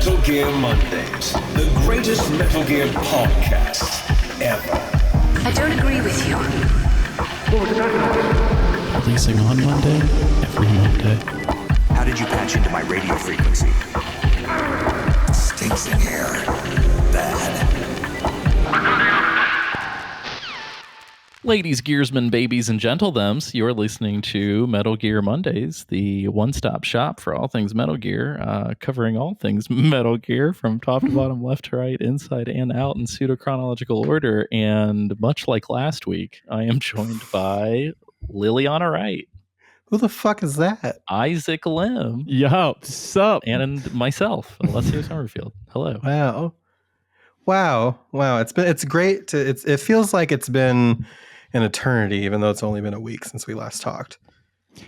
Metal Gear Mondays, the greatest Metal Gear podcast ever. I don't agree with you. Releasing on Monday, every Monday. How did you patch into my radio frequency? Stinks in here. Bad. Ladies, gearsmen, babies, and gentlethems, you're listening to Metal Gear Mondays, the one-stop shop for all things Metal Gear, covering all things Metal Gear from top to bottom, left to right, inside and out in pseudo-chronological order. And much like last week, I am joined by Liliana Wright. Who the fuck is that? Isaac Lim. Yo, sup? And myself, Alessio Summerfield. Hello. Wow. It's great it feels like it's been an eternity, even though it's only been a week since we last talked.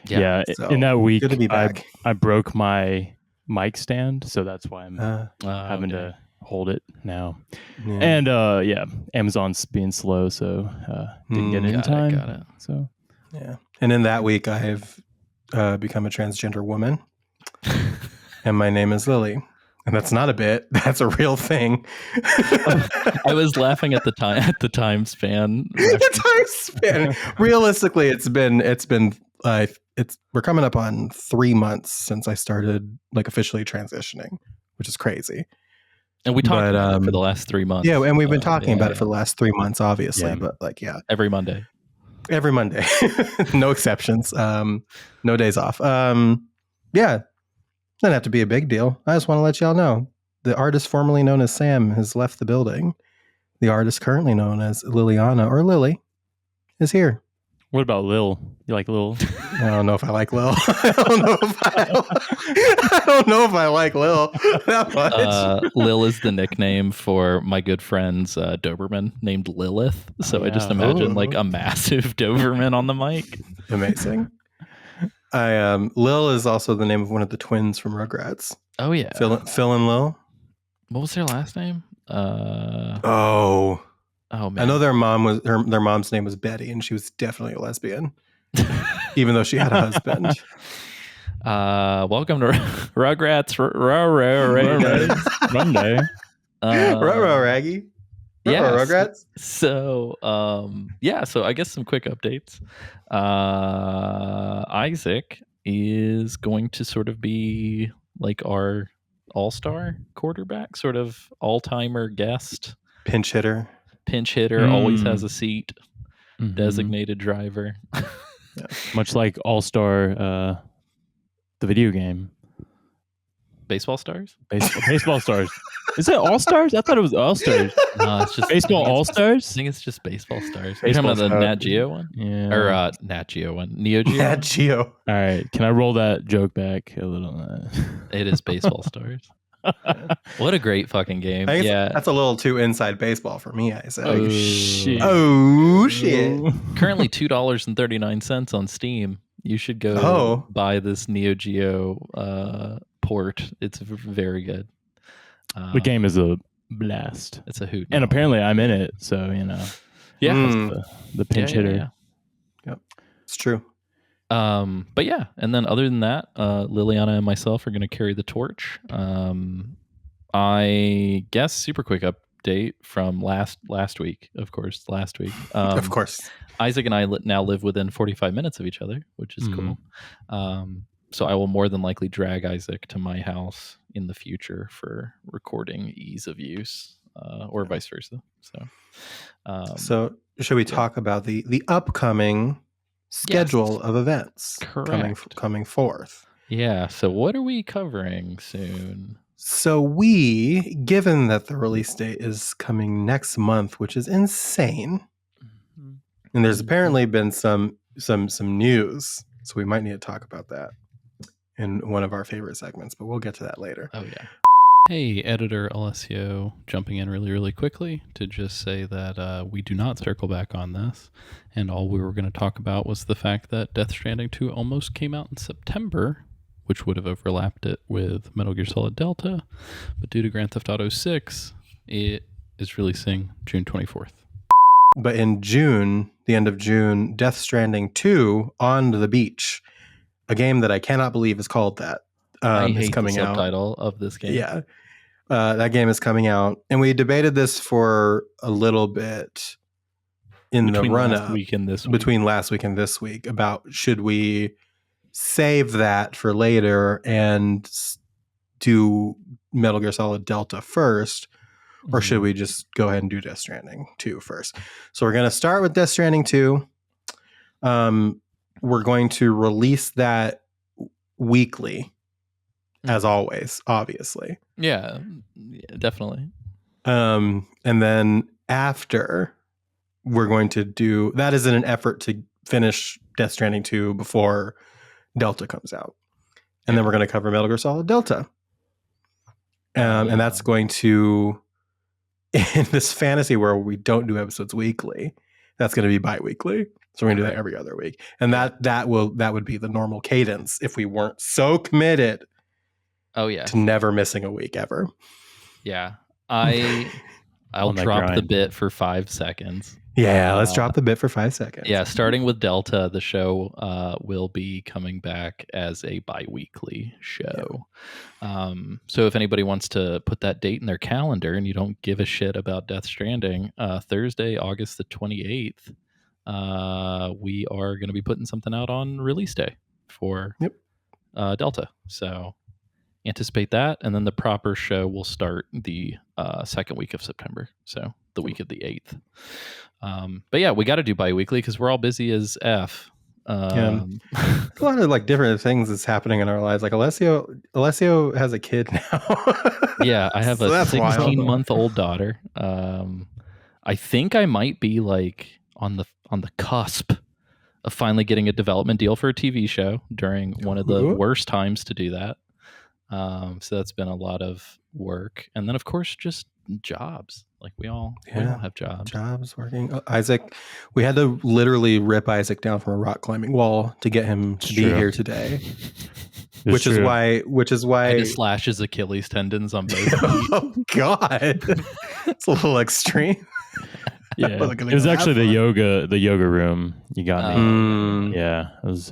Yeah, so in that week, good to be back. I broke my mic stand, so that's why I'm having to hold it now. Yeah. And Amazon's being slow, so didn't get it in time. Got it. So Yeah. And in that week, I have become a transgender woman. And my name is Lily. And that's not a bit. That's a real thing. I was laughing at the time span. The time span. Realistically, we're coming up on 3 months since I started officially transitioning, which is crazy. And we talked about it for the last 3 months. Yeah, and we've been talking about it for the last 3 months, obviously. Yeah. But every Monday. Every Monday. No exceptions. No days off. Doesn't have to be a big deal. I just want to let y'all know the artist formerly known as Sam has left the building. The artist currently known as Liliana or Lily is here. what about Lil? You like Lil? I don't know if I like Lil. I don't know if I like Lil that much. Lil is the nickname for my good friend's Doberman named Lilith. So I just imagine a massive Doberman on the mic. Amazing. Lil is also the name of one of the twins from Rugrats. Oh yeah, Phil and Lil. What was their last name? Oh man, I know their mom's name was Betty, and she was definitely a lesbian, even though she had a husband. Welcome to Rugrats Monday. Raggy. Rugrats. So I guess some quick updates. Isaac is going to sort of be our all-star quarterback, sort of all-timer guest. Pinch hitter, always has a seat, designated driver. Yeah. Much like All-Star, the video game. Baseball Stars? Baseball Stars. Is it All Stars? I thought it was All Stars. No, it's just Baseball All Stars. I think it's just Baseball Stars. Are you talking about the Nat Geo one? Yeah. Or Nat Geo one? Neo Geo? Nat Geo. All right. Can I roll that joke back a little? It is Baseball Stars. What a great fucking game. That's a little too inside baseball for me, I say. Oh, shit. Currently $2.39 on Steam. You should go buy this Neo Geo port. It's very good. The game is a blast. It's a hoot. And apparently I'm in it, so the pinch hitter. Yeah. Yep, it's true. But yeah, and then other than that, Liliana and myself are going to carry the torch. I guess super quick update from last week. Of course. Of course. Isaac and I now live within 45 minutes of each other, which is cool. So I will more than likely drag Isaac to my house in the future for recording ease of use, or vice versa. So should we talk about the upcoming schedule of events coming forth? Yeah. So what are we covering soon? So given that the release date is coming next month, which is insane, and there's apparently been some news, so we might need to talk about that in one of our favorite segments, but we'll get to that later. Oh yeah. Hey, editor Alessio, jumping in really, really quickly to just say that we do not circle back on this, and all we were going to talk about was the fact that Death Stranding 2 almost came out in September, which would have overlapped it with Metal Gear Solid Delta, but due to Grand Theft Auto 6, it is releasing June 24th. But in June, the end of June, Death Stranding 2 On the Beach, a game that I cannot believe is called that, I hate is coming the out. subtitle of this game. Yeah. That game is coming out, and we debated this for a little bit in Between the run last up week and this week. between last week and this week about should we save that for later and do Metal Gear Solid Delta first, or should we just go ahead and do Death Stranding 2 first? So we're going to start with Death Stranding 2. We're going to release that weekly, as always, obviously. Yeah, definitely. And then after, we're going to do that is in an effort to finish Death Stranding 2 before Delta comes out. And then we're going to cover Metal Gear Solid Delta. And that's going to, in this fantasy where we don't do episodes weekly, that's going to be bi-weekly. So we're going to do that every other week. And that would be the normal cadence if we weren't so committed to never missing a week ever. Yeah. I'll drop the bit for 5 seconds. Yeah, let's drop the bit for 5 seconds. Yeah, starting with Delta, the show will be coming back as a bi-weekly show. Yeah. So if anybody wants to put that date in their calendar and you don't give a shit about Death Stranding, Thursday, August the 28th, we are going to be putting something out on release day for Delta. So anticipate that, and then the proper show will start the second week of September, so the week of the 8th. But yeah, we got to do bi-weekly because we're all busy as F. A lot of like different things that's happening in our lives. Like Alessio has a kid now. Yeah, I have a 16-month-old daughter. I think I might be like on the cusp of finally getting a development deal for a TV show during one of the worst times to do that. So that's been a lot of work. And then, of course, just jobs. Like we all have jobs. Jobs, working. Isaac, we had to literally rip Isaac down from a rock climbing wall to get him to be here today. Which is why I just slash his Achilles tendons on both feet. Oh, God. It's a little extreme. Yeah, it was actually the yoga room. You got me. Yeah, it was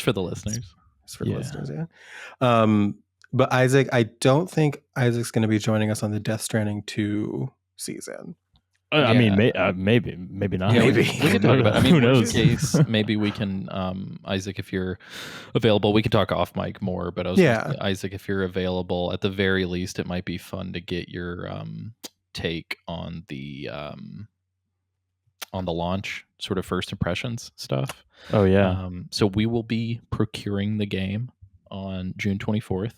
for the listeners. It's for the listeners, yeah. But Isaac, I don't think Isaac's going to be joining us on the Death Stranding 2 season. I mean, maybe not. Yeah, maybe we can talk about it. I mean, who knows? In case, maybe we can, Isaac, if you're available, we can talk off mic more. But I was gonna say, Isaac, if you're available, at the very least, it might be fun to get your take on the launch, sort of first impressions stuff. Oh yeah. So we will be procuring the game on June 24th.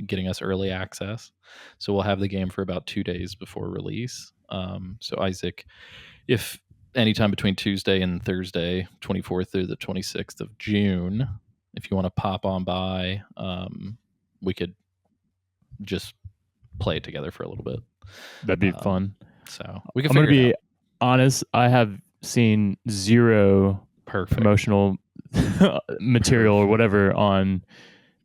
Getting us early access. So we'll have the game for about 2 days before release. So Isaac, if anytime between Tuesday and Thursday, 24th through the 26th of June, if you want to pop on by, we could just play it together for a little bit. That'd be fun. So we can I'm going to be honest, I have seen zero promotional material or whatever on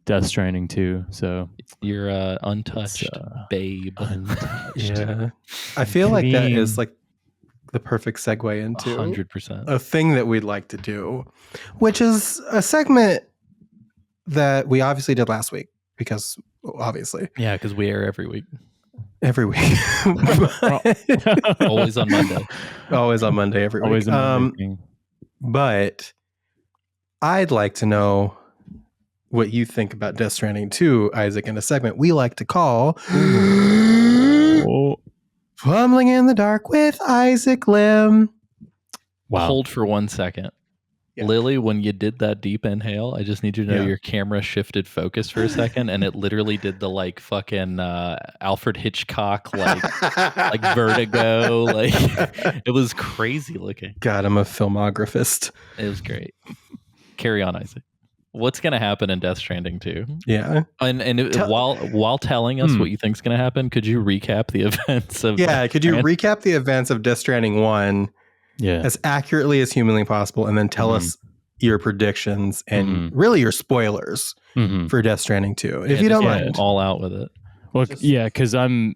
Death Stranding 2, so you're untouched babe. Untouched. Yeah, I feel like that is like the perfect segue into 100% a thing that we'd like to do, which is a segment that we obviously did last week because because we air every week. Always on Monday. Always on Monday every week. But I'd like to know what you think about Death Stranding 2, Isaac, in a segment we like to call Fumbling in the Dark with Isaac Lim. Wow. Hold for 1 second. Yeah. Lily, when you did that deep inhale, I just need you to know your camera shifted focus for a second, and it literally did the like fucking Alfred Hitchcock like Vertigo, like it was crazy looking. God, I'm a filmographist. It was great. Carry on, Isaac. What's going to happen in Death Stranding 2? Yeah. While telling us what you think's going to happen, could you recap the events of could you recap the events of Death Stranding 1 as accurately as humanly possible, and then tell us your predictions and really your spoilers for Death Stranding 2, if you don't mind. All out with it. Well, because I'm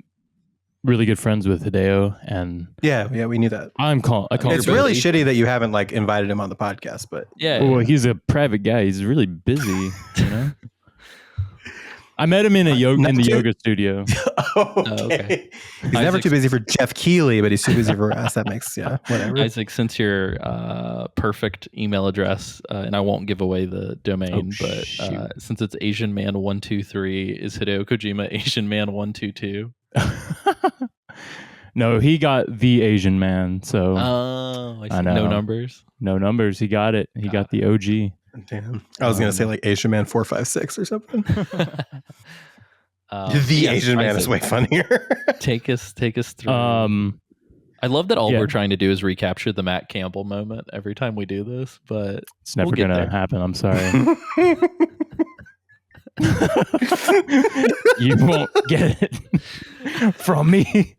really good friends with Hideo, and we knew that. It's really shitty that you haven't like invited him on the podcast, but well, he's a private guy. He's really busy, you know. I met him in a Not in the too- yoga studio. Okay. He's never too busy for Jeff Keighley, but he's too busy for us. That makes whatever. Isaac, since your perfect email address, and I won't give away the domain, but since it's Asian Man 123, is Hideo Kojima Asian Man 122? No, he got the Asian Man. So I see. I know. No numbers. No numbers. He got it. He got the OG. Damn. I was gonna say like Asian Man 456 or something. Asian Man is way funnier. Take us through. I love that all we're trying to do is recapture the Matt Campbell moment every time we do this, but it's never gonna happen. I'm sorry. You won't get it from me.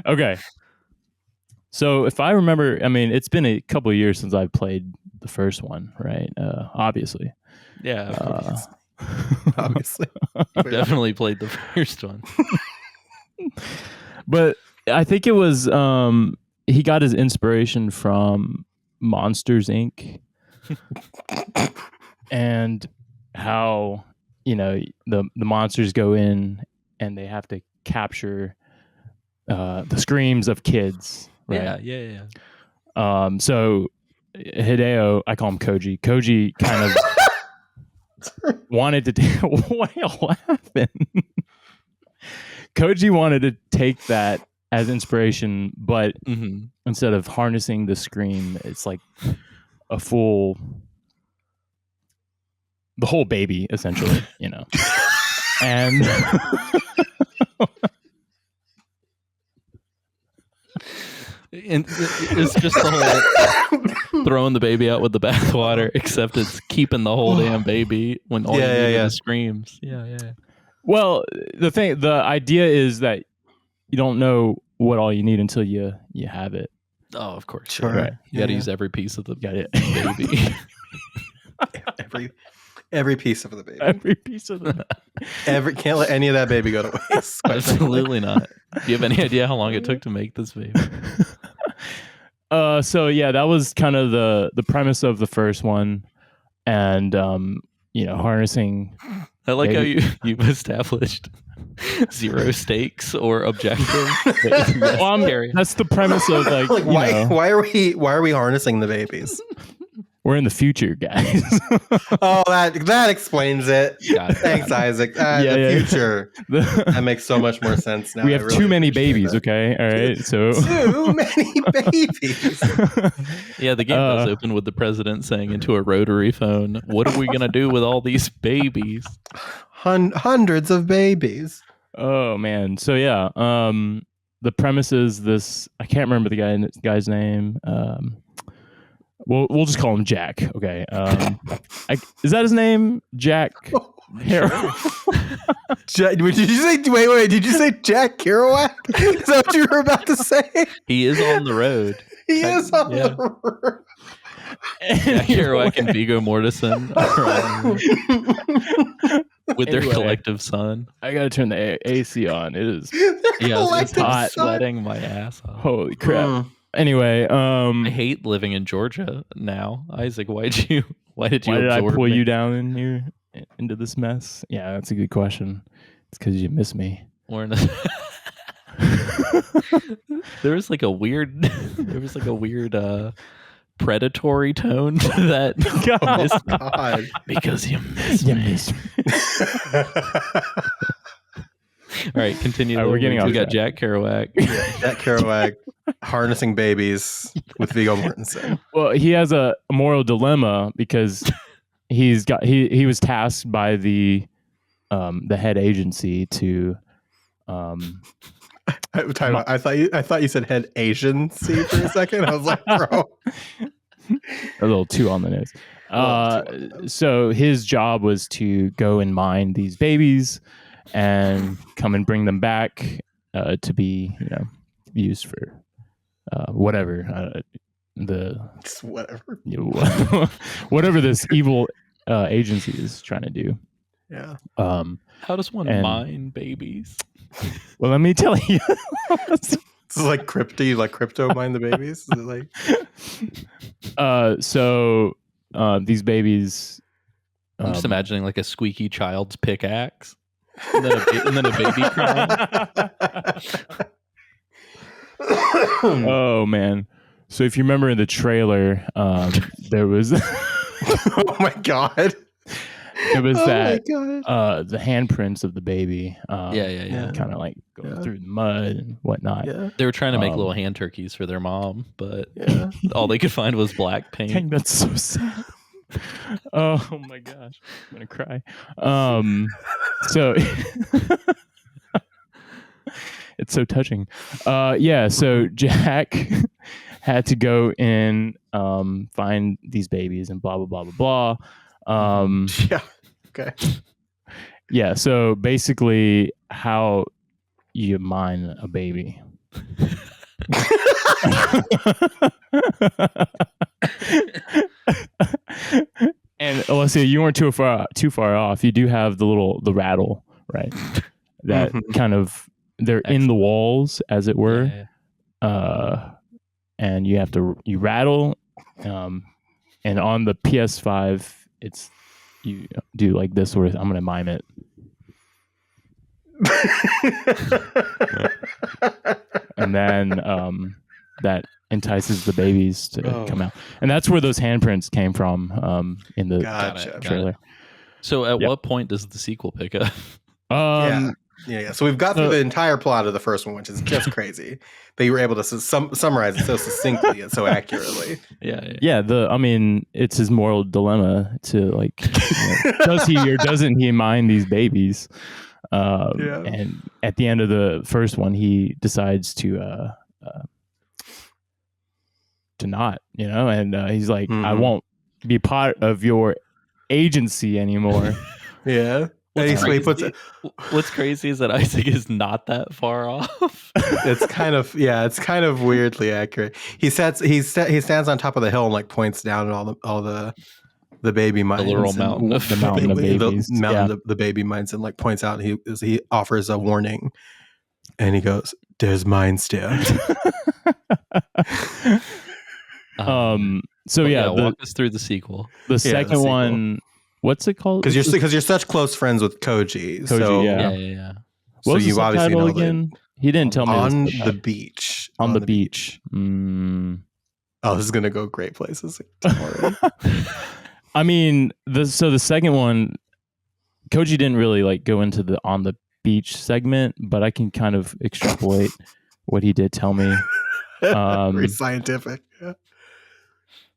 Okay. So if I remember, I mean, it's been a couple of years since I've played the first one, right? Obviously. Yeah. Obviously. You definitely played the first one. But I think it was he got his inspiration from Monsters Inc. and how, you know, the monsters go in and they have to capture the screams of kids. Right? Yeah. So Hideo, I call him Koji. Koji kind of wanted to why are you laughing? Koji wanted to take that as inspiration, but instead of harnessing the scream, it's like the whole baby, essentially, you know. And and it's just the whole throwing the baby out with the bathwater, except it's keeping the whole damn baby when all you need is the screams. Yeah. Well, the idea is that you don't know what all you need until you have it. Oh, of course. Sure. Right. You got to use every piece of the baby. every piece of the baby. Every piece of it. Can't let any of that baby go to waste. Absolutely not. Do you have any idea how long it took to make this baby? So yeah, that was kind of the premise of the first one, and you know, harnessing. I like how you've established zero stakes or objective. That's the premise of like why are we harnessing the babies? We're in the future, guys. Oh, that explains it. Thanks, Isaac. The future. That makes so much more sense now. We have too many babies. Okay, all right. So too many babies. Yeah, the game does open with the president saying into a rotary phone, "What are we gonna do with all these babies? Hundreds of babies." Oh man. So yeah, the premise is this. I can't remember the guy's name. We'll just call him Jack. Okay. Is that his name? Jack. Did you say? Wait. Did you say Jack Kerouac? Is that what you were about to say? He is on the road. He is on the road. Jack Kerouac and Viggo Mortensen with their collective son. I gotta turn the AC on. It is. It's hot, sweating my ass off. Holy crap. Anyway, I hate living in Georgia now. Isaac, why did I pull you down in here into this mess? Yeah, that's a good question. It's because you miss me. We're in there was like a weird predatory tone to that. God. Because you miss me. All right, continue. All right, we're getting off We got track. Jack Kerouac. Jack Kerouac harnessing babies with Viggo Mortensen. Well, he has a moral dilemma because he was tasked by the head agency to. I thought you said head agency for a second. I was like, bro, a little too on the nose. So his job was to go and mine these babies and come and bring them back to be, used for whatever whatever this evil agency is trying to do. Yeah. How does one mine babies? Well, let me tell you. This is like crypto. You like crypto mine the babies? Is it like? So these babies, I'm just imagining like a squeaky child's pickaxe, and then a baby crying. Oh man! So if you remember in the trailer, there was Oh my god! it was Oh that my god! the handprints of the baby. Yeah. Kind of like going through the mud and whatnot. Yeah. They were trying to make little hand turkeys for their mom, but all they could find was black Dang, paint. that's so sad. Oh my gosh, I'm gonna cry. So it's so touching. So Jack had to go in, find these babies and blah blah blah blah blah. Yeah. Okay. Yeah. So basically, how you mine a baby. And Alessia, you weren't too far off. You do have the rattle, right? That kind of they're in the walls, as it were. And you have to rattle, and on the PS5, it's you do like this sort of. I'm gonna mime it. And then that entices the babies to come out, and that's where those handprints came from in the trailer. So at what point does the sequel pick up? Yeah. So we've got through the entire plot of the first one, which is just crazy. That you were able to summarize it so succinctly and so accurately. Yeah. It's his moral dilemma to like, does he or doesn't he mind these babies? And at the end of the first one, he decides to not, and he's like, I won't be part of your agency anymore. Yeah. What's crazy is that Isaac is not that far off. It's kind of weirdly accurate. He stands on top of the hill and like points down at all the baby mines, the literal mountain of babies, the baby mines, and like points out. He offers a warning, and he goes, "There's mines there." Walk us through the sequel. The second one. What's it called? Because you're such close friends with Koji. Yeah. So you obviously know again? He didn't tell me. On the beach. On the beach. Oh, this is gonna go great places. Don't worry. I mean, the second one, Koji didn't really like go into the on the beach segment, but I can kind of extrapolate what he did tell me. Very scientific.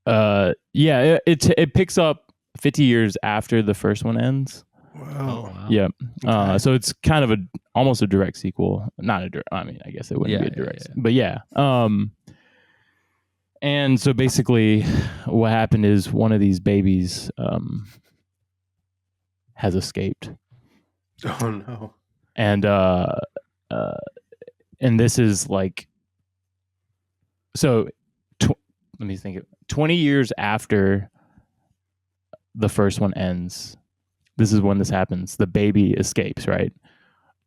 It picks up 50 years after the first one ends. Wow. Yeah. Okay. So it's kind of almost a direct sequel. Not a direct. I mean, I guess it wouldn't be a direct. But yeah. And so basically, what happened is one of these babies has escaped. Oh no. And this is like, so let me think. 20 years after the first one ends, this is when this happens. The baby escapes, right?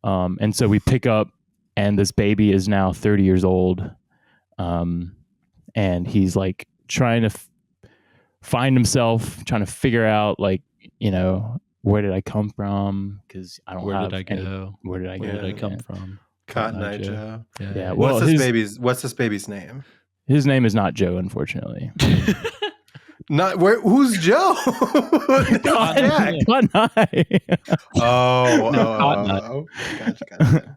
And so we pick up, and this baby is now 30 years old, and he's like trying to find himself, trying to figure out, like, where did I come from? Because I don't. Where have did I go? Where did I go? Where did I come from? Cotton Eye Joe. Yeah. Well, what's this baby's name? His name is not Joe, unfortunately. Who's Joe? Cotton Eye. Oh. Gotcha.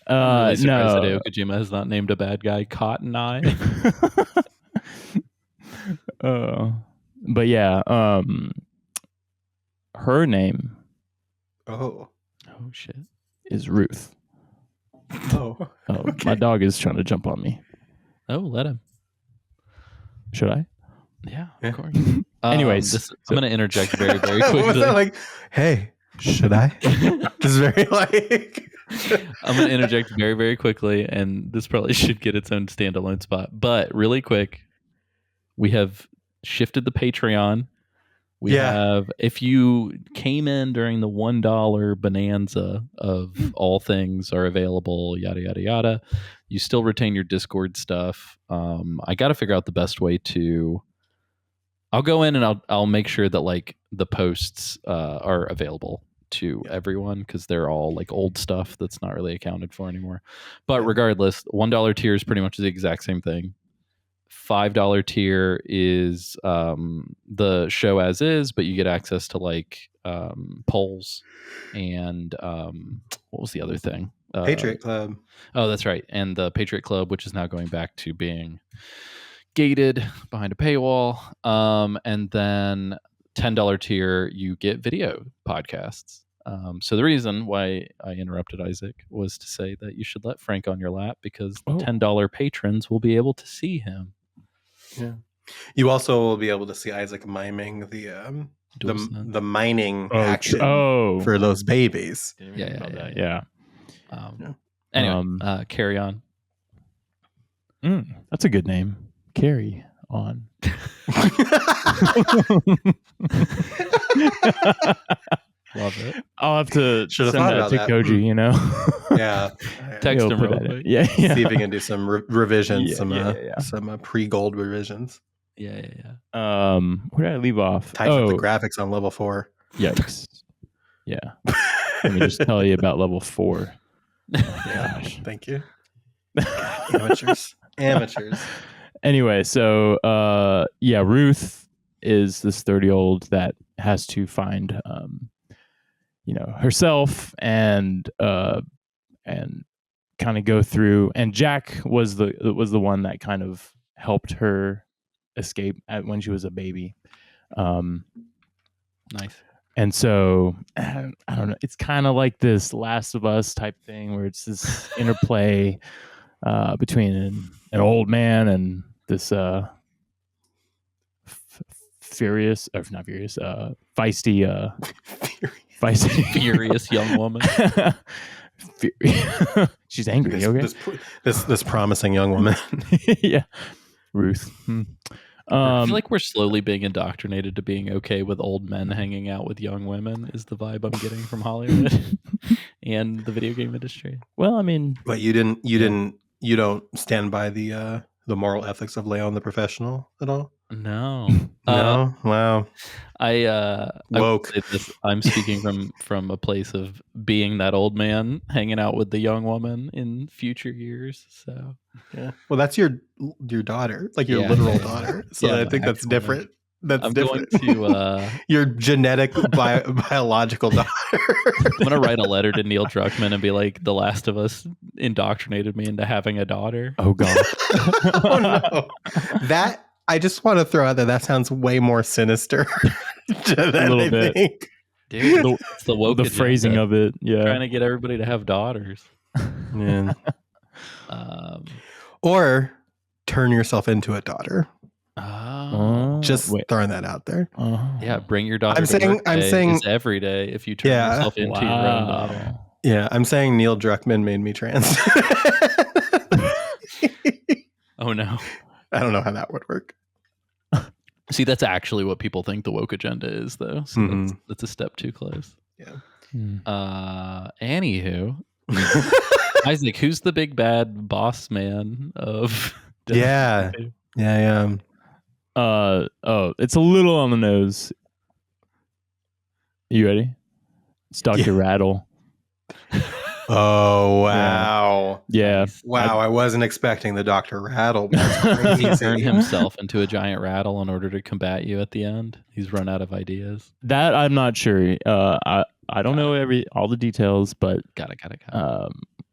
I'm really surprised that Hideo Kojima has not named a bad guy Cotton Eye. But yeah, her name. Oh shit. Is Ruth. Oh. My dog is trying to jump on me. Oh, let him. Should I? Yeah, of course. Anyways, I'm going to interject very, very quickly. What was that like? Hey, should I? This is very like. I'm going to interject very, very quickly, and this probably should get its own standalone spot. But really quick, we have shifted the Patreon. We have, if you came in during the $1 bonanza of all things are available, yada, yada, yada, you still retain your Discord stuff. I got to figure out the best way to... I'll go in and I'll make sure that like the posts are available to everyone because they're all like old stuff that's not really accounted for anymore. But regardless, $1 tier is pretty much the exact same thing. $5 tier is the show as is, but you get access to like polls and what was the other thing? Patriot Club. Oh, that's right. And the Patriot Club, which is now going back to being gated behind a paywall. And then $10 tier, you get video podcasts. So the reason why I interrupted Isaac was to say that you should let Frank on your lap because the $10 patrons will be able to see him. Yeah. You also will be able to see Isaac miming the mining action for those babies. Yeah. Anyway, carry on. That's a good name. Carry on. Love it. I'll have to send that to Koji, you know? Yeah. Text him real quick. Yeah. See if we can do some revisions, some pre-gold revisions. Yeah. Where did I leave off? Type up the graphics on level 4. Yikes. Yeah. Let me just tell you about level 4. Gosh. Thank you. Amateurs. Anyway, so Ruth is this 30-year-old that has to find herself and kind of go through, and Jack was the one that kind of helped her escape when she was a baby. Nice. And so I don't know, it's kind of like this Last of Us type thing where it's this interplay between an old man and this furious young woman. She's angry. This promising young woman. Yeah, Ruth. I feel like we're slowly being indoctrinated to being okay with old men hanging out with young women is the vibe I'm getting from Hollywood and the video game industry. Well, I mean, but you don't stand by the moral ethics of Leon the Professional at all? No. No? Wow. Woke. I'm speaking from a place of being that old man hanging out with the young woman in future years. So yeah. Well, that's your daughter, like your literal daughter. So I think that's different. I'm different. Going to your genetic biological daughter. I'm gonna write a letter to Neil Druckmann and be like, "The Last of Us indoctrinated me into having a daughter." Oh god. Oh no. That I just want to throw out that sounds way more sinister than a little bit. Think. Dude, it's the woke agenda. Phrasing of it. Yeah. Trying to get everybody to have daughters. Yeah. Or turn yourself into a daughter. Just throwing that out there. Yeah, bring your daughter. I'm saying every day if you turn yourself into your own daughter. Yeah, I'm saying Neil Druckmann made me trans. Oh no. I don't know how that would work. See, that's actually what people think the woke agenda is, though. So that's a step too close. Yeah. Anywho, Isaac, who's the big bad boss man of? Yeah. It's a little on the nose. You ready? It's Dr. Rattle. Oh wow! Yeah. Wow! I wasn't expecting the Dr. Rattle. He turned himself into a giant rattle in order to combat you at the end. He's run out of ideas. That I'm not sure. I don't know all the details, but got it.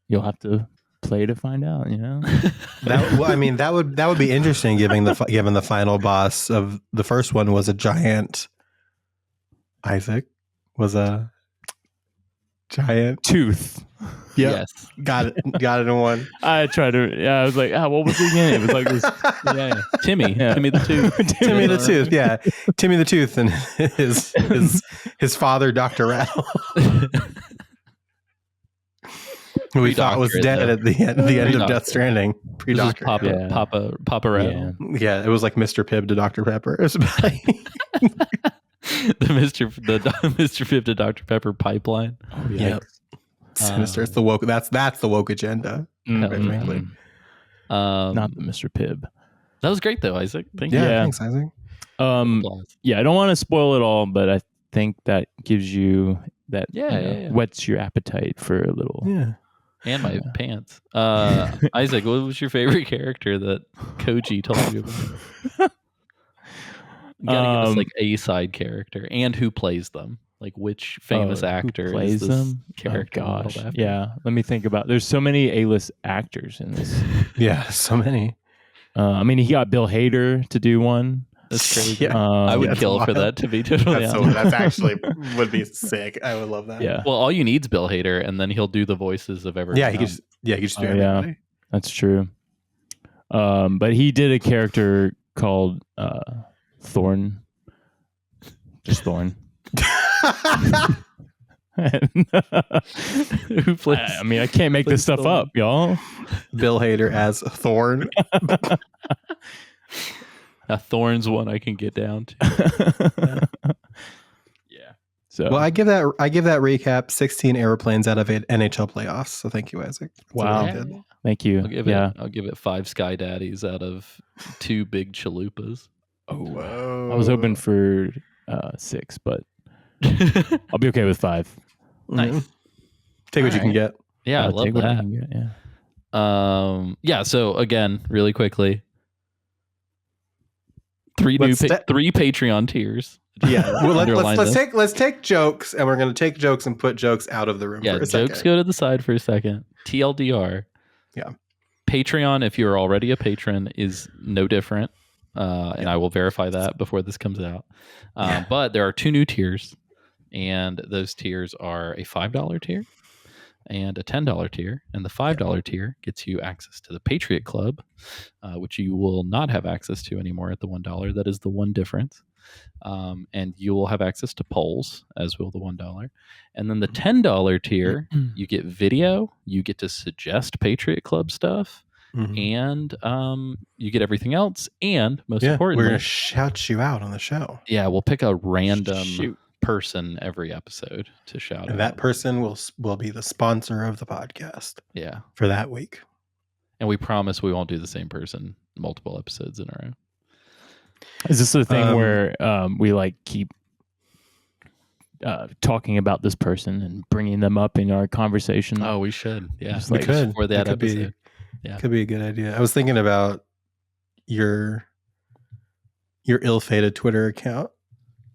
You'll have to play to find out. You know. That would be interesting, given the final boss of the first one was a giant. Isaac was a giant tooth. Yep. Yes. Got it in one. I tried to. Yeah, I was like, what was it again? It was like this. Yeah. Timmy the Tooth. Timmy the Tooth. Yeah, Timmy the Tooth and his father, Dr. Rattle, who we thought was dead at the end of Death Stranding. Pre-doctor. Papa Rattle. Yeah, it was like Mr. Pibb to Dr. Pepper. It was like the Mr. Pibb to Dr. Pepper pipeline. Oh yeah. Yep. Sinister. It's the woke. That's the woke agenda. Frankly, not the Mr. Pibb. That was great though, Isaac. Thank you. you. Yeah, thanks, Isaac. Applause. Yeah, I don't want to spoil it all, but I think that gives you that Yeah. whets your appetite for a little. Yeah. And my pants. Isaac, what was your favorite character that Koji told you about? You gotta give us like a side character and who plays them. Like which famous actor plays is this them? character Oh, modeled gosh. after? Yeah, let me think about. There's so many A-list actors in this. Yeah, so many. I mean, he got Bill Hader to do one. That's crazy. Yeah. I would that's kill for wild. that, to be totally honest. That's actually would be sick. I would love that. Yeah, Well, all you need is Bill Hader, and then he'll do the voices of everyone. Yeah, he could else. just do Oh, yeah. everybody. that's true. But he did a character called Thorn. Just Thorn. Who plays? I mean, I can't make this stuff Thorn? up, y'all. Bill Hader as Thorn. A Thorn's one I can get down to. Yeah. So Well, I give that recap 16 airplanes out of 8 NHL playoffs. So thank you, Isaac. That's Wow. really good. thank you. I'll give it 5 Sky Daddies out of 2 big chalupas. Whoa. I was hoping for 6, but I'll be okay with 5. Nice. Take what you can Alright. get. Yeah, I love take what I that. can get, yeah. Yeah. So again, really quickly, 3 Let's 3 Patreon tiers. Yeah. Well, Underline this. let's take jokes, and we're going to take jokes and put jokes out of the room Yeah, for a jokes second. go to the side for a second. TLDR. Yeah. Patreon, if you're already a patron, is no different. And I will verify that before this comes out. But there are 2 new tiers, and those tiers are a $5 tier and a $10 tier. And the $5 tier gets you access to the Patriot Club, which you will not have access to anymore at the $1. That is the one difference. And you will have access to polls, as will the $1. And then the $10 tier, you get video, you get to suggest Patriot Club stuff, and you get everything else. And most importantly, we're going to shout you out on the show. yeah, we'll pick a random Shoot. person every episode to shout And out. that person will be the sponsor of the podcast Yeah. for that week. And we promise we won't do the same person multiple episodes in a row. Is this the thing where we like keep talking about this person and bringing them up in our conversation? Oh, we should. Yeah. Just We like could. For that It could be- episode. Yeah. Could be a good idea. I was thinking about your ill-fated Twitter account.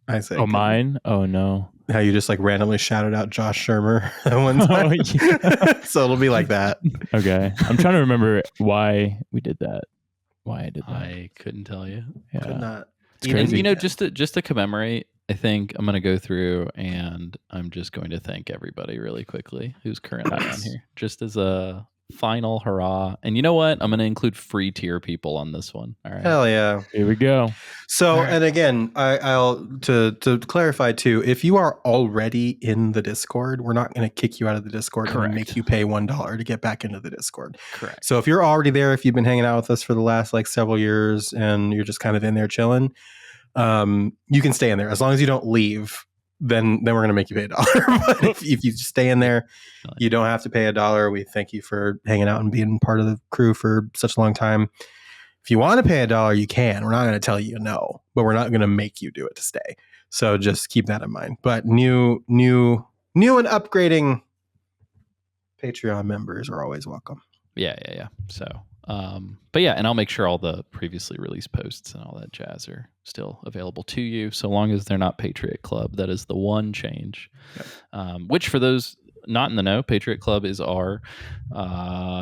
Isaac. Oh, mine? Oh, no. How you just like randomly shouted out Josh Shermer at one time. Oh, yeah. So it'll be like that. Okay. I'm trying to remember why we did that. Why I did that. I couldn't tell you. Yeah. Could not. And, crazy. you know, just to commemorate, I think I'm going to go through and I'm just going to thank everybody really quickly who's currently on here, just as a final hurrah. And you know what? I'm going to include free tier people on this one. All right. Hell yeah. Here we go. So, and again, I'll to clarify too, if you are already in the Discord, we're not going to kick you out of the Discord Correct. and make you pay $1 to get back into the Discord. Correct. So if you're already there, if you've been hanging out with us for the last like several years and you're just kind of in there chilling, you can stay in there as long as you don't leave. Then we're going to make you pay $1. But if you stay in there, you don't have to pay $1. We thank you for hanging out and being part of the crew for such a long time. If you want to pay $1, you can. We're not going to tell you no, but we're not going to make you do it to stay. So just keep that in mind. But new and upgrading Patreon members are always welcome. Yeah. So, but yeah, and I'll make sure all the previously released posts and all that jazz are still available to you, so long as they're not Patriot Club. That is the one change. Yep. Which, for those not in the know, Patriot Club is our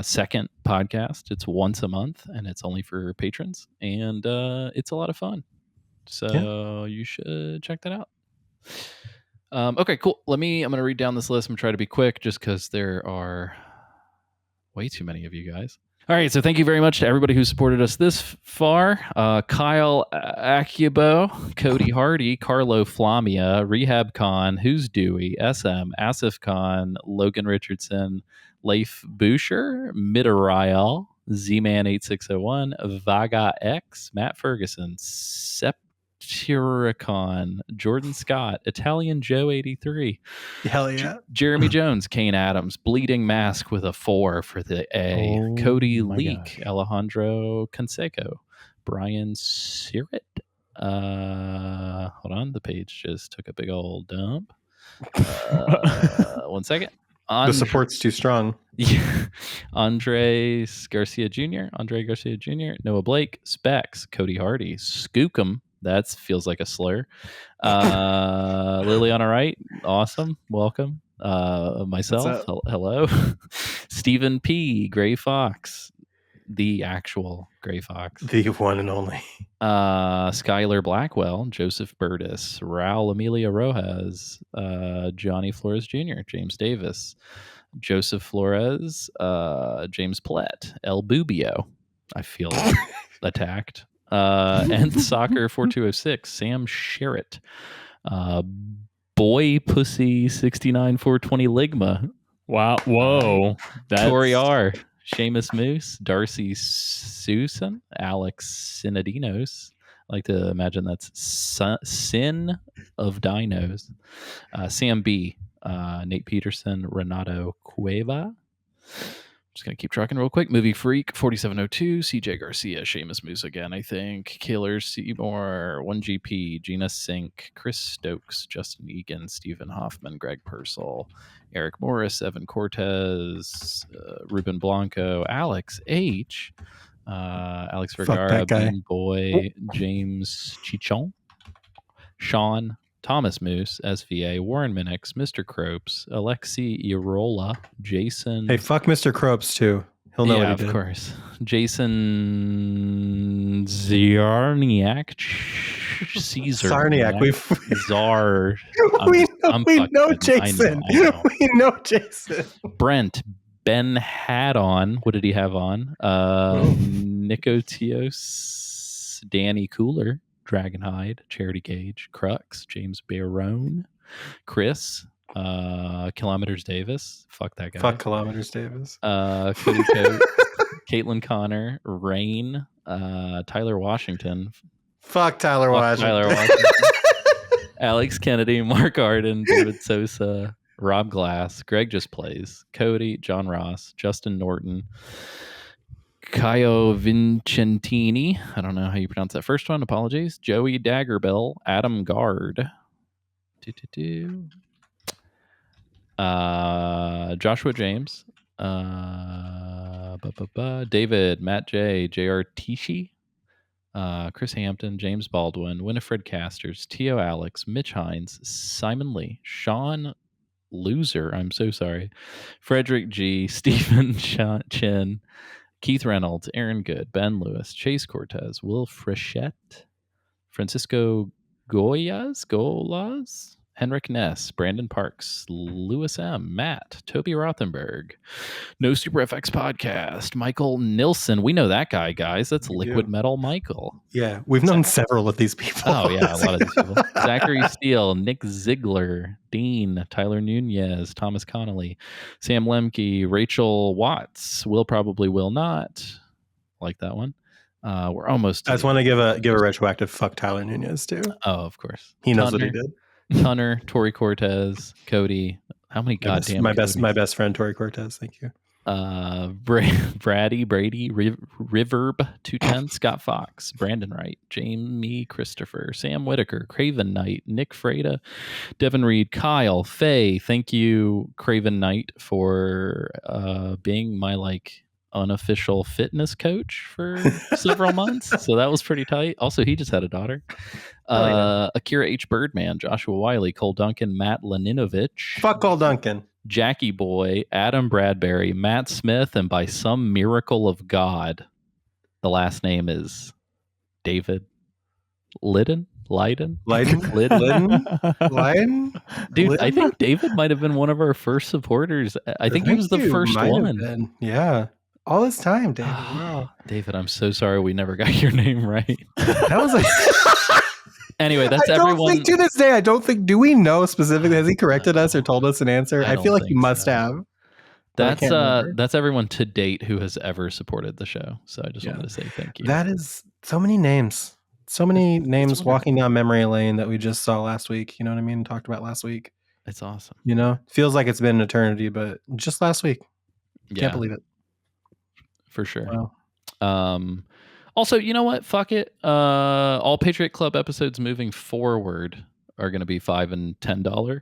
second podcast. It's once a month, and it's only for patrons, and it's a lot of fun. So you should check that out. Okay, cool. I'm going to read down this list. I'm going to try to be quick, just because there are way too many of you guys. All right, so thank you very much to everybody who supported us this far. Kyle Akibo, Cody Hardy, Carlo Flamia, Rehab Khan, Who's Dewey, SM, Asif Khan, Logan Richardson, Leif Boucher, Midariel, Z-Man 8601, Vaga X, Matt Ferguson, Septiricon, Jordan Scott, Italian Joe 83, Hell yeah. Jeremy Jones, Kane Adams, Bleeding Mask with a 4 for the A, Cody my Leak, gosh. Alejandro Canseco, Brian Sirit, Hold on, the page just took a big old dump. 1 second. The support's too strong. Yeah. Andre Garcia Jr., Noah Blake, Specs, Cody Hardy, Skookum. That feels like a slur. Liliana Wright, awesome. Welcome. Myself, hello. Stephen P., Gray Fox, the actual Gray Fox. The one and only. Skylar Blackwell, Joseph Burtis, Raul Amelia Rojas, Johnny Flores Jr., James Davis, Joseph Flores, James Platt, El Bubio. I feel attacked. And Soccer 4206, Sam Sherritt, Boy Pussy 69 420 Ligma. Wow. Whoa. Tori R, Seamus Moose, Darcy Susan, Alex Sinadinos. I like to imagine that's Sin of Dinos. Sam B, Nate Peterson, Renato Cueva. Just going to keep trucking real quick. Movie Freak, 4702, CJ Garcia, Seamus Moose again, I think. Killer Seymour, 1GP, Gina Sink, Chris Stokes, Justin Egan, Stephen Hoffman, Greg Purcell, Eric Morris, Evan Cortez, Ruben Blanco, Alex H., Alex Vergara, Bean Boy, James Chichon, Sean, Thomas Moose, SVA, Warren Minix, Mr. Cropes, Alexi Irola, Jason. Hey, fuck Mr. Cropes too. He'll know what he did. Of course. Jason Zarniak, Caesar. Sarniak. We know Jason. I know. We know Jason. Brent Ben had on. What did he have on? Nicotios, Danny Cooler, Dragonhide, Charity Gage, Crux, James Barone, Chris, Kilometers Davis. Fuck that guy. Fuck Kilometers Davis. Cody Coates, Caitlin Connor, Rain, Tyler Washington. Fuck Tyler Washington. Alex Kennedy, Mark Arden, David Sosa, Rob Glass, Greg Just Plays, Cody, John Ross, Justin Norton, Caio Vincentini. I don't know how you pronounce that first one. Apologies. Joey Daggerbell, Adam Guard, Joshua James, David, Matt J, J.R. Tishi, Chris Hampton, James Baldwin, Winifred Casters, Tio Alex, Mitch Hines, Simon Lee, Sean Loser, I'm so sorry, Frederick G, Stephen Chin, Keith Reynolds, Aaron Good, Ben Lewis, Chase Cortez, Will Frechette, Francisco Golas, Henrik Ness, Brandon Parks, Lewis M, Matt, Toby Rothenberg, No Super FX Podcast, Michael Nilsson. We know that guy, guys. That's Liquid Metal Michael. Yeah, we've known several of these people. Oh, yeah, a lot of these people. Zachary Steele, Nick Ziegler, Dean, Tyler Nunez, Thomas Connolly, Sam Lemke, Rachel Watts, Will Probably Will Not. Like that one. We're almost. I just want to give a retroactive fuck Tyler Nunez too. Oh, of course. He knows what he did. Tunner, Tori Cortez, Cody. How many goddamn my best friend Tori Cortez. Thank you. Brady, Reverb 210, Scott Fox, Brandon Wright, Jamie Christopher, Sam Whitaker, Craven Knight, Nick Freda, Devin Reed, Kyle, Faye. Thank you, Craven Knight, for being my unofficial fitness coach for several months. So that was pretty tight. Also, he just had a daughter. Akira H. Birdman, Joshua Wiley, Cole Duncan, Matt Laninovich. Fuck Cole Duncan. Jackie Boy, Adam Bradbury, Matt Smith, and by some miracle of God, the last name is David Lydon? Dude, I think David might have been one of our first supporters. I think he was the first one. Yeah. All this time, David. Wow. David, I'm so sorry we never got your name right. That was Anyway, that's I don't everyone. think to this day, I don't think. Do we know specifically? Has he corrected us or told us an answer? I feel like he must have. That's everyone to date who has ever supported the show. So I just wanted to say thank you. That is so many names. So many names walking down memory lane that we just saw last week. You know what I mean? Talked about last week. It's awesome. You know, feels like it's been an eternity, but just last week. Can't believe it. For sure. Wow. Also, you know what? Fuck it. All Patriot Club episodes moving forward are going to be $5 and $10.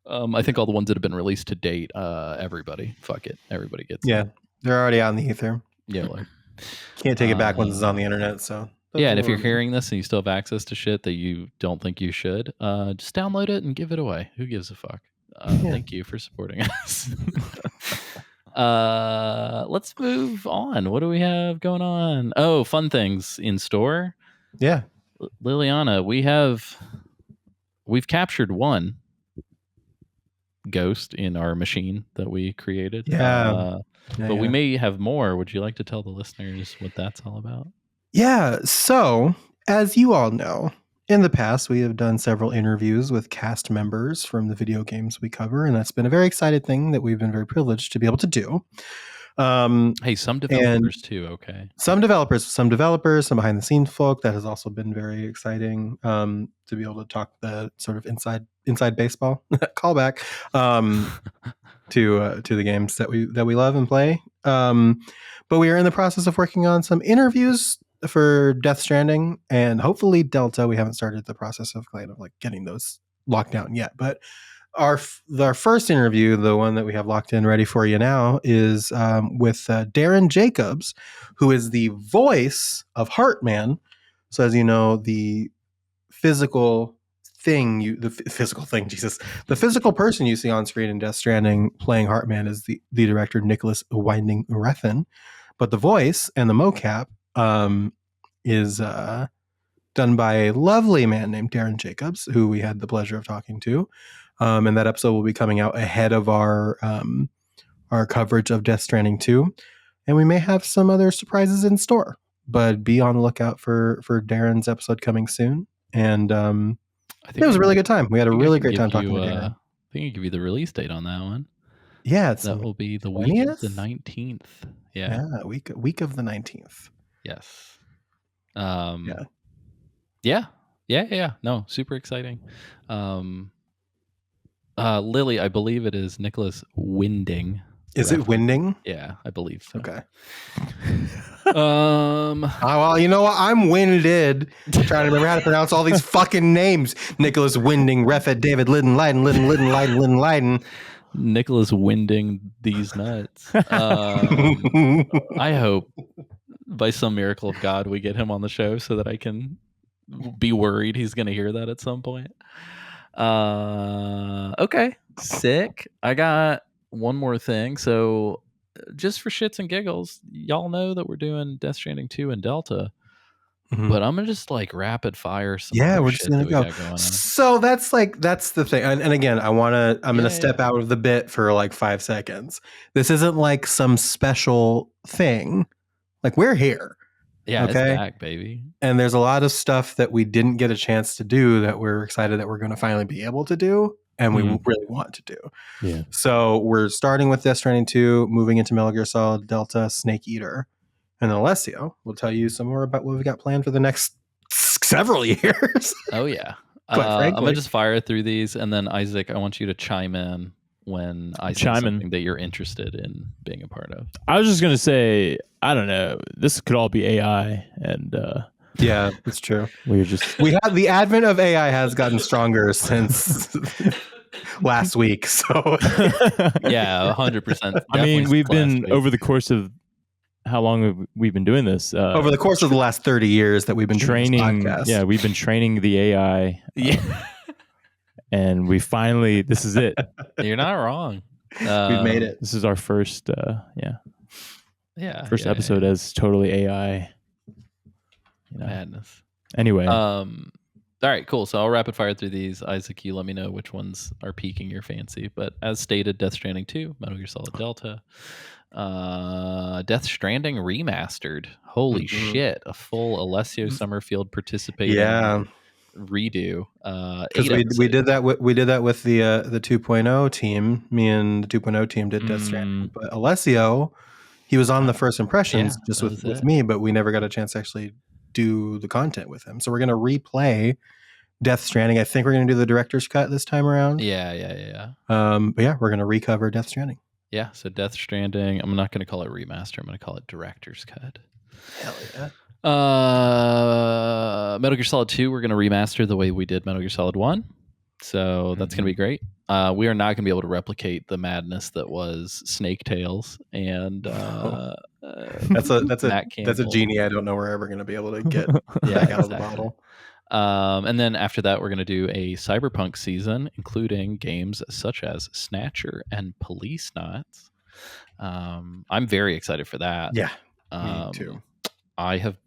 I think all the ones that have been released to date, everybody. Fuck it. Everybody gets Yeah, them. they're already on the ether. Yeah. Like, Can't take it back once it's on the internet. So yeah, and if you're hearing this and you still have access to shit that you don't think you should, just download it and give it away. Who gives a fuck? Thank you for supporting us. Let's move on. What do we have going on? Oh, fun things in store. Yeah. Liliana, we've captured one ghost in our machine that we created. But we may have more. Would you like to tell the listeners what that's all about? Yeah. So, as you all know, in the past, we have done several interviews with cast members from the video games we cover, and that's been a very exciting thing that we've been very privileged to be able to do. Hey, some developers too. Okay. Some developers, some behind the scenes folk. That has also been very exciting to be able to talk the sort of inside baseball callback to the games that we love and play. But we are in the process of working on some interviews for Death Stranding and hopefully Delta. We haven't started the process of kind of like getting those locked down yet, but our first interview, the one that we have locked in ready for you now, is with Darren Jacobs, who is the voice of Heartman. So as you know, the physical person you see on screen in Death Stranding playing Heartman is the director Nicholas Winding Refn, but the voice and the mocap is done by a lovely man named Darren Jacobs, who we had the pleasure of talking to. And that episode will be coming out ahead of our coverage of Death Stranding 2. And we may have some other surprises in store, but be on the lookout for Darren's episode coming soon. And I think it was a really good time. We had a really great time talking to Darren. I think I give you the release date on that one. Yeah, that will be the 20th? Week of the 19th. Yeah, week of the 19th. Yes. Yeah. No, super exciting. Lily, I believe it is Nicholas Winding. Is it Winding? Yeah, I believe so. Okay. Well, you know what? I'm winded trying to remember how to pronounce all these fucking names. Nicholas Winding, Refet, David, Leiden. Nicholas Winding these nuts. I hope by some miracle of God we get him on the show so that I can be worried he's going to hear that at some point. Okay, sick. I got one more thing. So just for shits and giggles, y'all know that we're doing Death Stranding 2 and Delta. Mm-hmm. But I'm gonna just like rapid fire some we're just gonna go. So that's the thing. And again, I'm gonna step out of the bit for like 5 seconds. This isn't like some special thing. Like we're here. Yeah, okay? It's back, baby. And there's a lot of stuff that we didn't get a chance to do that we're excited that we're going to finally be able to do, and we really want to do. Yeah. So we're starting with Death Stranding 2, moving into Metal Gear Solid Delta, Snake Eater, and then Alessio will tell you some more about what we got planned for the next several years. Oh yeah. I'm gonna just fire through these, and then Isaac, I want you to chime in when I say something that you're interested in being a part of. I was just gonna say, I don't know. This could all be AI, and yeah, it's true. We have the advent of AI has gotten stronger since last week. So yeah, 100%. I mean, we've been over the course of how long have we been doing this? Over the course of the last 30 years that we've been training. Doing this podcast. Yeah, we've been training the AI. Yeah. And we finally, this is it. You're not wrong. We've made it. This is our first, first episode as totally AI. Madness. Anyway. All right, cool. So I'll rapid fire through these. Isaac, you let me know which ones are piquing your fancy. But as stated, Death Stranding 2, Metal Gear Solid Delta, Death Stranding Remastered. Holy shit. A full Alessio Summerfield participating. Yeah. Redo. Because we did that with the 2.0 team. Me and the 2.0 team did Death Stranding, but Alessio, he was on the first impressions just with me, but we never got a chance to actually do the content with him. So we're gonna replay Death Stranding. I think we're gonna do the director's cut this time around. Yeah. But yeah, we're gonna recover Death Stranding. Yeah. So Death Stranding. I'm not gonna call it remaster. I'm gonna call it director's cut. Hell yeah. Metal Gear Solid 2, we're going to remaster the way we did Metal Gear Solid 1. So that's going to be great. We are not going to be able to replicate the madness that was Snake Tales and That's Matt a Campbell. genie I don't know we're ever going to be able to get Yeah, back out of the exactly. bottle. And then after that, we're going to do a cyberpunk season, including games such as Snatcher and Police Knots. I'm very excited for that. Yeah, me too. I have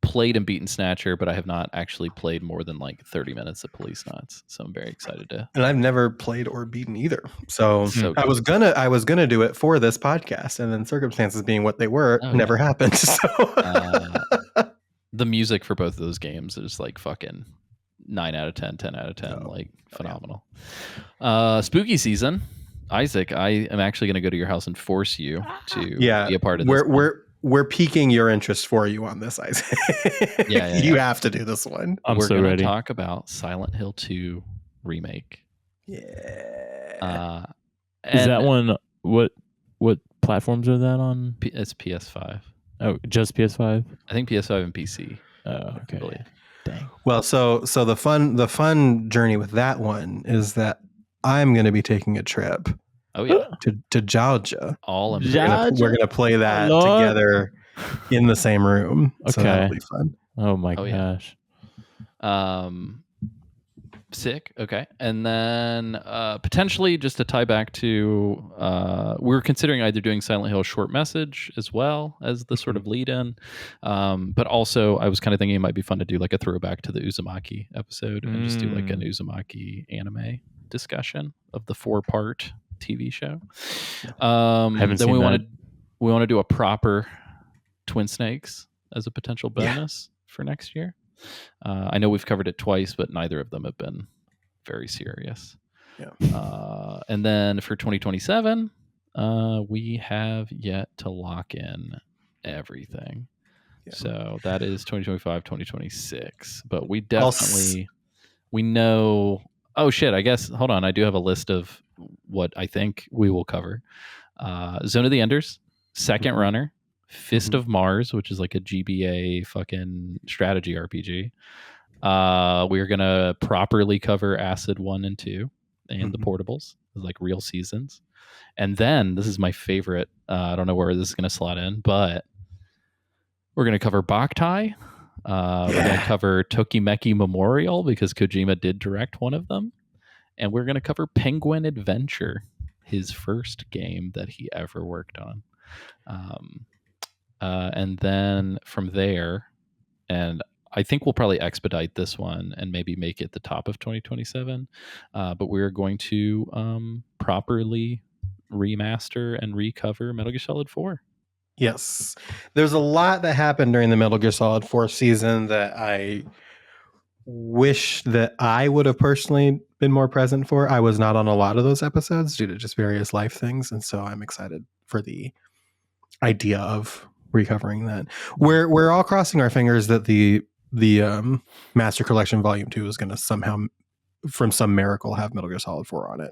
played and beaten Snatcher, but I have not actually played more than like 30 minutes of Police Knots. So I'm very excited to. And I've never played or beaten either. So So I was gonna do it for this podcast, and then circumstances being what they were, never happened. So the music for both of those games is like fucking 9 out of 10, 10 out of 10, like phenomenal. Spooky season. Isaac, I am actually going to go to your house and force you to be a part of this. We're piquing your interest for you on this, Isaac. You have to do this one. We're so ready. Talk about Silent Hill 2 remake. Yeah. Is that one? What platforms are that on? It's PS5. Oh, just PS5. I think PS5 and PC. Oh, okay. Dang. Well, so the fun journey with that one is that I'm going to be taking a trip. Oh yeah, to Georgia. We're gonna play that together in the same room. Okay, so that'll be fun. Oh my gosh. Sick. Okay, and then potentially just to tie back to we're considering either doing Silent Hill short message as well as the sort of lead in, but also I was kind of thinking it might be fun to do like a throwback to the Uzumaki episode and just do like an Uzumaki anime discussion of the 4-part TV show. Then we want to do a proper Twin Snakes as a potential bonus for next year. I know we've covered it twice, but neither of them have been very serious. Yeah. And then for 2027, we have yet to lock in everything. Yeah. So that is 2025, 2026. But we definitely we know. Oh shit! I guess hold on. I do have a list of what I think we will cover. Zone of the Enders, Second Runner, Fist of Mars, which is like a GBA fucking strategy RPG. We're gonna properly cover Acid 1 and 2 and the portables, like real seasons. And then this is my favorite. I don't know where this is gonna slot in, but we're gonna cover Boktai. We're gonna cover Tokimeki Memorial because Kojima did direct one of them. And we're gonna cover Penguin Adventure, his first game that he ever worked on. And then from there, and I think we'll probably expedite this one and maybe make it the top of 2027. But we're going to properly remaster and recover Metal Gear Solid 4. Yes. There's a lot that happened during the Metal Gear Solid 4 season that I wish that I would have personally been more present for. I was not on a lot of those episodes due to just various life things. And so I'm excited for the idea of recovering that. We're all crossing our fingers that the Master Collection Volume 2 is going to somehow, from some miracle, have Metal Gear Solid 4 on it.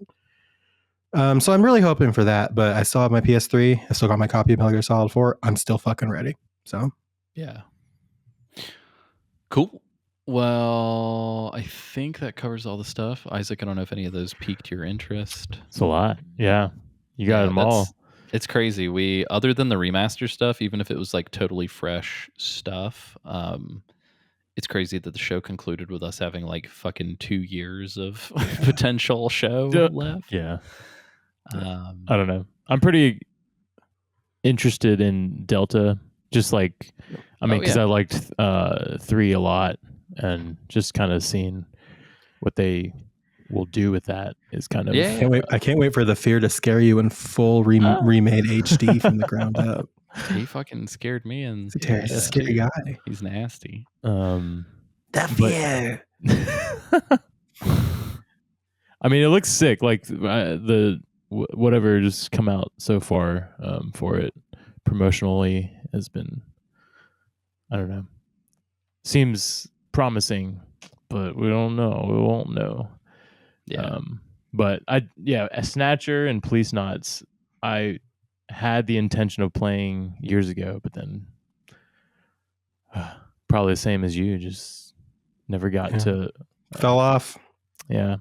So I'm really hoping for that, but I still have my PS3. I still got my copy of Metal Gear Solid 4. I'm still fucking ready. So yeah. Cool. Well, I think that covers all the stuff. Isaac, I don't know if any of those piqued your interest. It's a lot. Yeah. You got them all. It's crazy. We, other than the remaster stuff, even if it was like totally fresh stuff, it's crazy that the show concluded with us having like fucking 2 years of potential show left. Yeah. I don't know. I'm pretty interested in Delta. Just like, I mean, because I liked 3 a lot, and just kind of seeing what they will do with that is kind of. I can't wait for the Fear to scare you in full remade HD from the ground up. He fucking scared me, and he's a scary guy. He's nasty. The Fear. I mean, it looks sick. Like the whatever just come out so far for it promotionally has been, I don't know, seems promising, but we don't know. We won't know. Yeah. But a Snatcher and Police Knots, I had the intention of playing years ago, but then probably the same as you. Just never got to. Fell off. Yeah.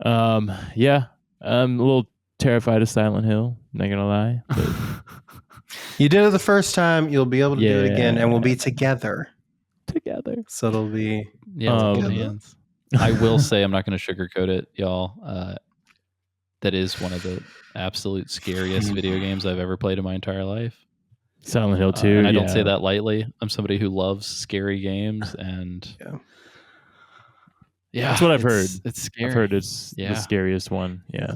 Yeah. I'm a little terrified of Silent Hill. Not gonna lie. But You did it the first time. You'll be able to do it again, and we'll be Yeah. together. together. So it'll be Hold together. hands. I will say, I'm not going to sugarcoat it, y'all. That is one of the absolute scariest video games I've ever played in my entire life. Silent Hill 2. And I don't say that lightly. I'm somebody who loves scary games, and that's what I've heard. It's scary. I've heard it's the scariest one. Yeah.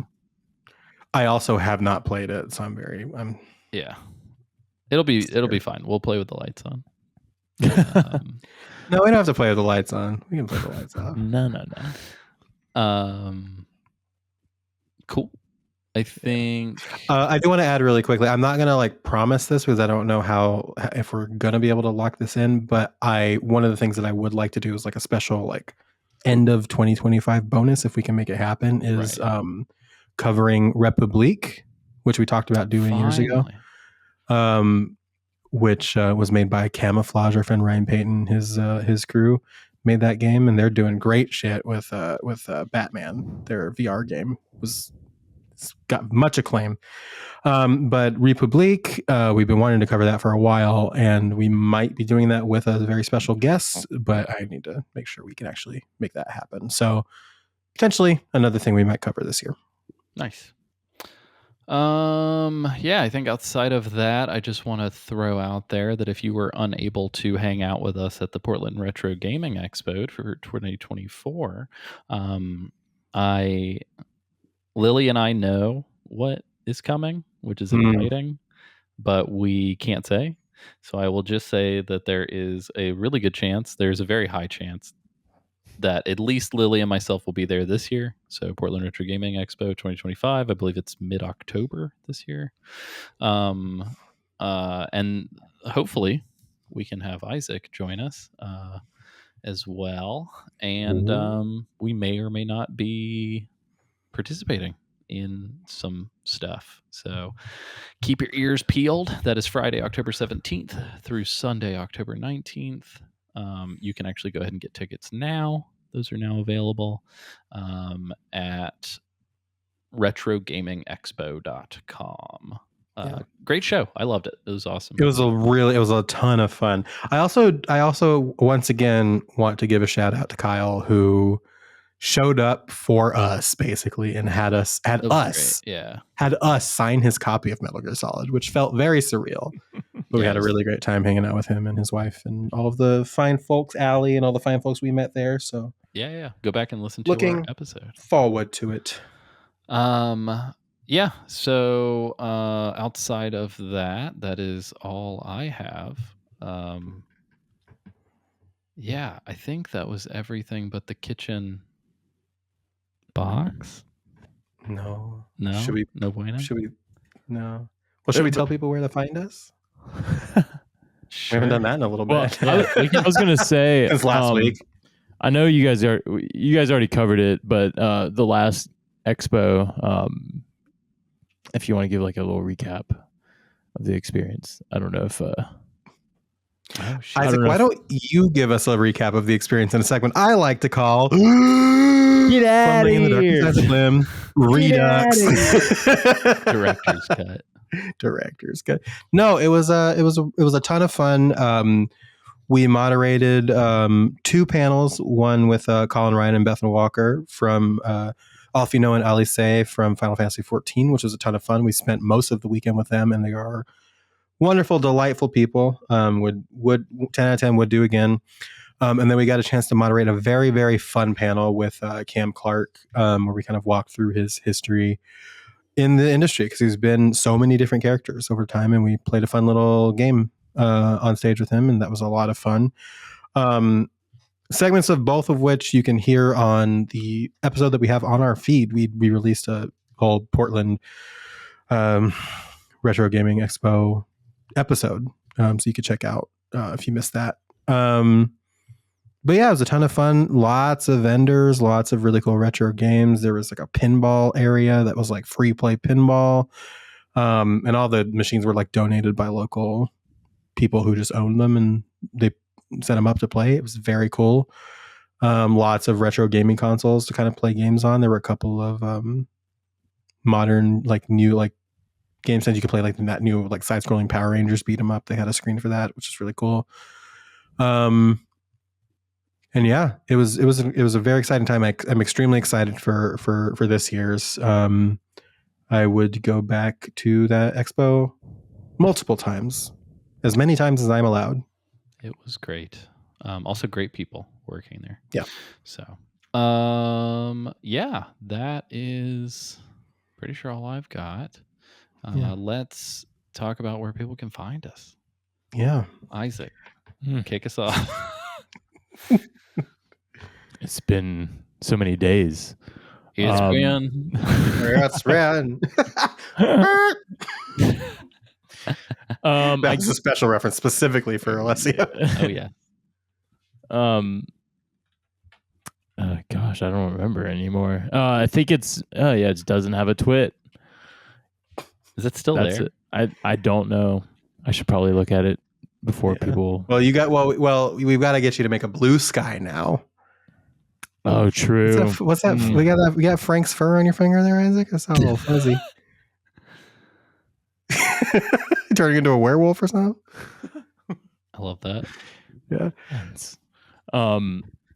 I also have not played it, so I'm It'll be fine. We'll play with the lights on. No, we don't have to play with the lights on. We can play the lights off. No. Cool. I think I do want to add really quickly. I'm not gonna promise this because I don't know if we're gonna be able to lock this in. But one of the things that I would like to do is a special end of 2025 bonus, if we can make it happen, is covering Republique, which we talked about doing years ago. Which was made by Camouflage. Our friend Ryan Payton, his crew made that game, and they're doing great shit with Batman. Their VR game it's got much acclaim. But Republique, we've been wanting to cover that for a while, and we might be doing that with a very special guest, but I need to make sure we can actually make that happen. So potentially another thing we might cover this year. Nice. I think outside of that, I just want to throw out there that if you were unable to hang out with us at the Portland Retro Gaming Expo for 2024, Lily and I know what is coming, which is exciting, but we can't say. So I will just say that there is a really good chance, there's a very high chance that at least Lily and myself will be there this year. So Portland Retro Gaming Expo 2025, I believe it's mid-October this year. And hopefully we can have Isaac join us as well. And we may or may not be participating in some stuff. So keep your ears peeled. That is Friday, October 17th through Sunday, October 19th. You can actually go ahead and get tickets now. Those are now available at retrogamingexpo.com. Great show. I loved it. It was awesome. It was a ton of fun. I also once again want to give a shout out to Kyle, who showed up for us basically and had us sign his copy of Metal Gear Solid, which felt very surreal. But we had a really great time hanging out with him and his wife and all of the fine folks, Allie, and all the fine folks we met there. So go back and listen to our episode. Forward to it. So outside of that is all I have. I think that was everything but the kitchen box. No. Should we? No bueno. Should we? No. Well, should we tell people where to find us? Sure. We haven't done that in a little bit. I was gonna say since last week. I know you guys already covered it, but the last expo, if you want to give a little recap of the experience, I don't know if Isaac, why don't you give us a recap of the experience in a segment I like to call Get out of here. Redux. Director's cut. No, it was a ton of fun. We moderated 2 panels, one with Colin Ryan and Bethan Walker from Alfino and Alice from Final Fantasy XIV, which was a ton of fun. We spent most of the weekend with them, and they are wonderful, delightful people. Would 10 out of 10 would do again. And then we got a chance to moderate a very, very fun panel with Cam Clark, where we kind of walked through his history in the industry, because he's been so many different characters over time, and we played a fun little game on stage with him, and that was a lot of fun. Segments of both of which you can hear on the episode that we have on our feed. We released a whole Portland Retro Gaming Expo episode, so you could check out if you missed that. But yeah, it was a ton of fun. Lots of vendors, lots of really cool retro games. There was a pinball area that was free play pinball. And all the machines were donated by local people who just owned them, and they set them up to play. It was very cool. Lots of retro gaming consoles to kind of play games on. There were a couple of modern, like new, like games that you could play, like that new, like side-scrolling Power Rangers beat 'em up. They had a screen for that, which is really cool. And yeah, it was a very exciting time. I'm extremely excited for this year's. I would go back to that expo multiple times, as many times as I'm allowed. It was great. Also great people working there. Yeah. So, yeah, that is pretty sure all I've got. Let's talk about where people can find us. Yeah. Isaac, kick us off. It's been so many days. It's been. That's ran. That's a special reference specifically for Alessio. Oh yeah. Gosh, I don't remember anymore. I think it's it doesn't have a twit. Is it still That's there? it. I don't know. I should probably look at it before people. Well, we've got to get you to make a blue sky now. Oh, true. What's that? We got Frank's fur on your finger there, Isaac. That's not a little fuzzy. Turning into a werewolf or something. I love that. Yeah.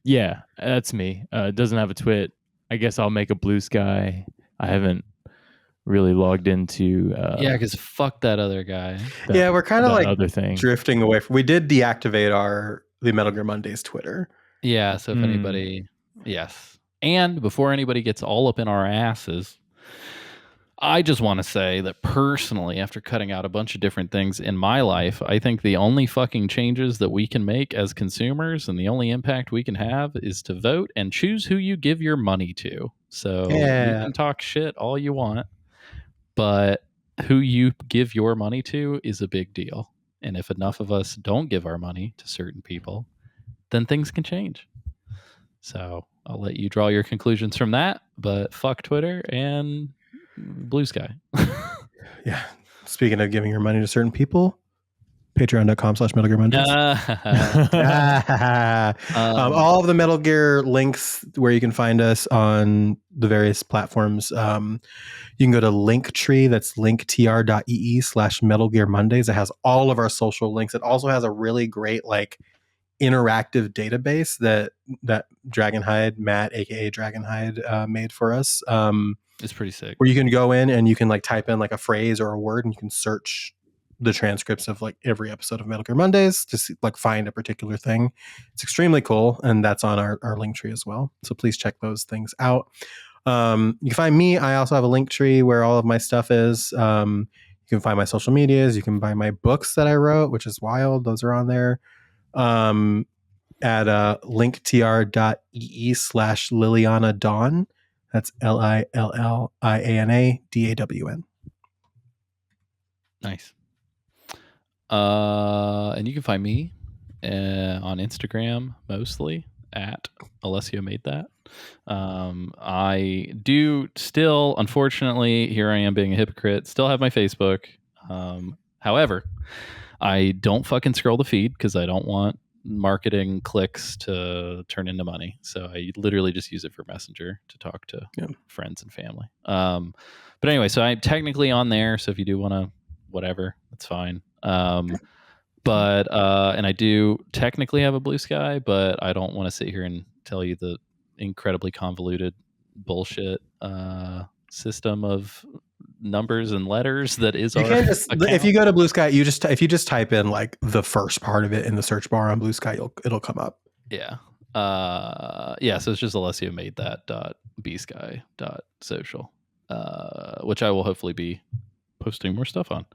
Yeah, that's me. It doesn't have a twit. I guess I'll make a blue sky. I haven't really logged into. Yeah, because fuck that other guy. We're kind of like other thing. drifting away from. We did deactivate the Metal Gear Mondays Twitter. Yeah, so if anybody, yes. And before anybody gets all up in our asses, I just want to say that personally, after cutting out a bunch of different things in my life, I think the only fucking changes that we can make as consumers and the only impact we can have is to vote and choose who you give your money to. So you can talk shit all you want, but who you give your money to is a big deal. And if enough of us don't give our money to certain people, then things can change. So I'll let you draw your conclusions from that, but fuck Twitter and blue sky. Yeah. Speaking of giving your money to certain people, patreon.com/Metal Gear Mondays. All of the Metal Gear links where you can find us on the various platforms. You can go to Linktree. That's linktr.ee/Metal Gear Mondays. It has all of our social links. It also has a really great interactive database that Dragonhide, Matt, aka Dragonhide, made for us. It's pretty sick. Where you can go in and you can type in a phrase or a word, and you can search the transcripts of every episode of Metal Gear Mondays to see, find a particular thing. It's extremely cool, and that's on our Linktree as well. So please check those things out. You can find me. I also have a Linktree where all of my stuff is. You can find my social medias. You can buy my books that I wrote, which is wild. Those are on there. At linktr.ee/Liliana Dawn. That's LILLIANADAWN. Nice. And you can find me on Instagram mostly at Alessio Made That. I do still, unfortunately, here I am being a hypocrite, still have my Facebook. However, I don't fucking scroll the feed because I don't want marketing clicks to turn into money. So I literally just use it for Messenger to talk to friends and family. But anyway, so I'm technically on there. So if you do want to, whatever, that's fine. And I do technically have a blue sky, but I don't want to sit here and tell you the incredibly convoluted bullshit system of numbers and letters that is our account. If you go to Blue Sky, if you just type in the first part of it in the search bar on Blue Sky, it'll come up. Yeah. So it's just Alessio Made That .bsky.social, which I will hopefully be posting more stuff on.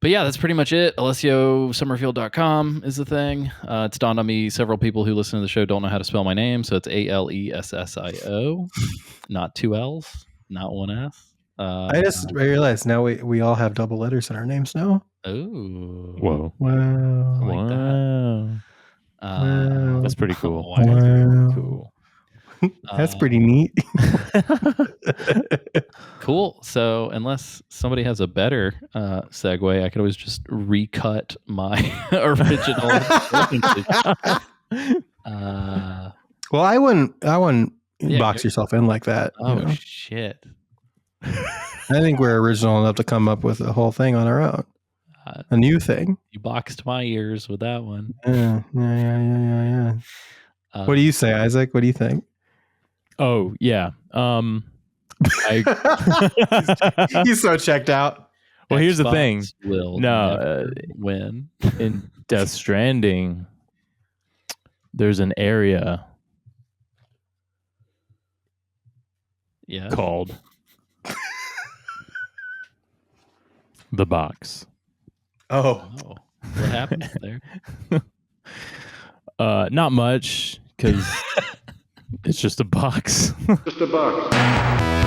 But yeah, that's pretty much it. AlessioSummerfield.com is the thing. It's dawned on me several people who listen to the show don't know how to spell my name, so it's ALESSIO, not two L's, not one S. I realized now we all have double letters in our names now. Oh. Whoa. Wow. Like that. Wow. That's pretty cool. Wow. Cool. That's pretty neat. Cool. So unless somebody has a better segue, I could always just recut my original. Well, I wouldn't box yourself in like that. Oh shit! I think we're original enough to come up with a whole thing on our own, a new thing. You boxed my ears with that one. Yeah. What do you say, Isaac? What do you think? Oh yeah. He's so checked out. Well, here's the Xbox thing. Will No, never win. In Death Stranding, there's an area called the box. Oh, what happens there? Not much, because it's just a box. Just a box.